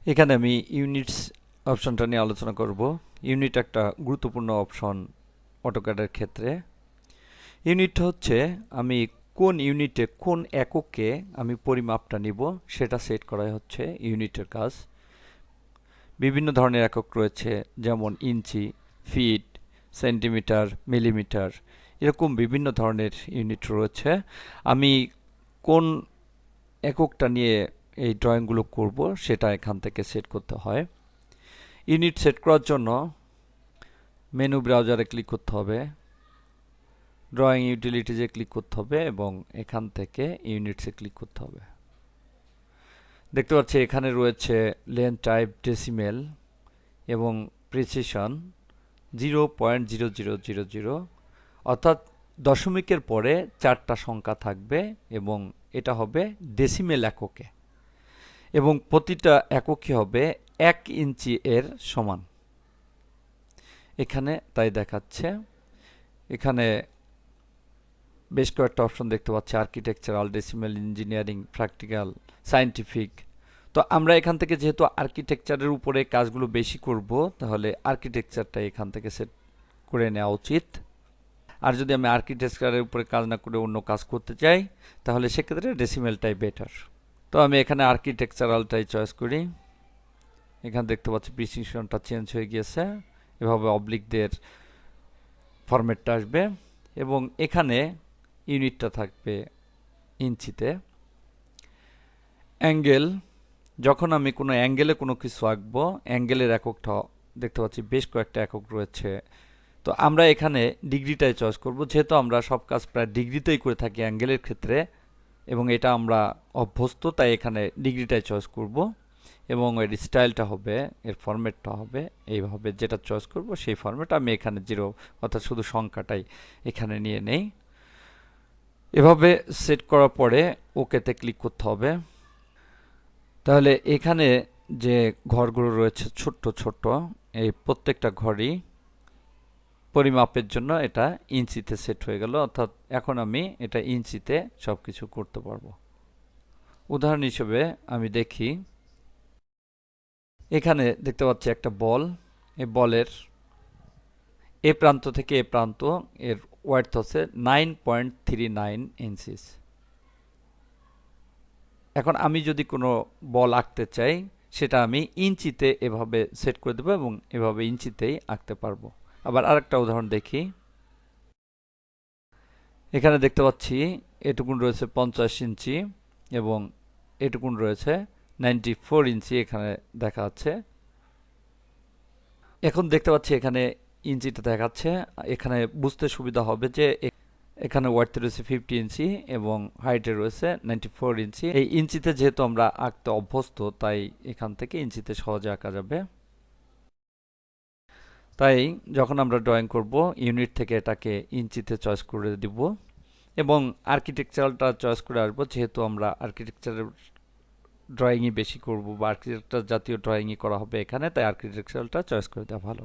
এখানে আমি ইউনিটস অপশনটা নিয়ে আলোচনা করব। ইউনিট একটা গুরুত্বপূর্ণ অপশন অটোক্যাডের ক্ষেত্রে। ইউনিটটা হচ্ছে আমি কোন ইউনিটে কোন এককে আমি পরিমাপটা নিব সেটা সেট করাই হচ্ছে ইউনিটের কাজ। বিভিন্ন ধরনের একক রয়েছে, যেমন ইঞ্চি, ফিট, সেন্টিমিটার, মিলিমিটার, এরকম বিভিন্ন ধরনের ইউনিট রয়েছে। আমি কোন এককটা নিয়ে এই ড্রয়িংগুলো করব সেটা এখান থেকে সেট করতে হয়। ইউনিট সেট করার জন্য মেনু ব্রাউজারে ক্লিক করতে হবে, ড্রয়িং ইউটিলিটিজে ক্লিক করতে হবে এবং এখান থেকে ইউনিটসে ক্লিক করতে হবে। দেখতে পাচ্ছি এখানে রয়েছে লেন্থ টাইপ ডেসিমেল এবং প্রিসিশন 0.0000, অর্থাৎ দশমিকের পরে 4টা সংখ্যা থাকবে এবং এটা হবে ডেসিমেল এককে এবং প্রতিটা এককই হবে 1 ইঞ্চি এর সমান। এখানে তাই দেখাচ্ছে। এখানে বেশ কয়েকটা অপশন দেখতে পাচ্ছি, architectural, decimal, engineering, practical, scientific. তো আমরা এখান থেকে যেহেতু আর্কিটেকচারের উপরে কাজগুলো বেশি করব, তাহলে আর্কিটেকচারটা এখান থেকে সেট করে নেওয়া উচিত। আর যদি আমি আর্কিটেকচারের উপরে কাজ না করে অন্য কাজ করতে চাই, তাহলে সেক্ষেত্রে ডেসিমেলটাই বেটার। তো আমি এখানে আর্কিটেকচারালটাই চয়েস করি। এখানে দেখতে পাচ্ছি প্রিসিশনটা চেঞ্জ হয়ে গিয়েছে, এভাবে অবলিকদের ফরম্যাটটা আসবে এবং এখানে ইউনিটটা থাকবে ইঞ্চিতে। অ্যাঙ্গেল, যখন আমি কোনো অ্যাঙ্গেলে কোনো কিছু আঁকবো, অ্যাঙ্গেলের এককটা দেখতে পাচ্ছি বেশ কয়েকটা একক রয়েছে। তো আমরা এখানে ডিগ্রিটাই চয়েস করব, যেহেতু আমরা সব কাজ প্রায় ডিগ্রিতেই করে থাকি অ্যাঙ্গেলের ক্ষেত্রে এবং এটা আমরা অভ্যস্ত, তাই এখানে ডিগ্রিটাই চয়েস করব এবং এর স্টাইলটা হবে, এর ফরম্যাটটা হবে এইভাবে। যেটা চয়েস করব সেই ফরম্যাট আমি এখানে 0 অর্থাৎ শুধু সংখ্যাটাই এখানে নিয়ে নেই। এভাবে সেট করার পরে ওকেতে ক্লিক করতে হবে। তাহলে এখানে যে ঘরগুলো রয়েছে ছোট্ট ছোট্ট, এই প্রত্যেকটা ঘরই পরিমাপের জন্য এটা ইঞ্চিতে সেট হয়ে গেল, অর্থাৎ এখন আমি এটা ইঞ্চিতে সবকিছু করতে পারবো। উদাহরণ হিসেবে আমি দেখি, এখানে দেখতে পাচ্ছি একটা বল। এই বলের এ প্রান্ত থেকে এ প্রান্ত এর ওয়ার্থ হচ্ছে 9.39 ইঞ্চিস। এখন আমি যদি কোনো বল আঁকতে চাই, সেটা আমি ইঞ্চিতে এভাবে সেট করে দেবো এবং এভাবে ইঞ্চিতেই আঁকতে পারবো। আবার আরেকটা উদাহরণ দেখি। এখানে দেখতে পাচ্ছি এটুকুন রয়েছে 50 ইঞ্চি এবং এটুকুন রয়েছে 94 ইঞ্চি, এখানে দেখা যাচ্ছে। এখন দেখতে পাচ্ছি এখানে ইঞ্চিটা দেখাচ্ছে। এখানে বুঝতে সুবিধা হবে যে এখানে ওয়ার্থ রয়েছে 50 ইঞ্চি এবং হাইটে রয়েছে 94 ইঞ্চি। এই ইঞ্চিতে যেহেতু আমরা আঁকতে অভ্যস্ত, তাই এখান থেকে ইঞ্চিতে সহজে আঁকা যাবে। তাই যখন আমরা ড্রয়িং করব, ইউনিট থেকে এটাকে ইঞ্চিতে চয়েস করে দিব এবং আর্কিটেকচারালটা চয়েস করে আসবো, যেহেতু আমরা আর্কিটেকচারের ড্রয়িংই বেশি করব বা আর্কিটেকচার জাতীয় ড্রয়িংই করা হবে এখানে, তাই আর্কিটেকচারালটা চয়েস করে দেওয়া ভালো।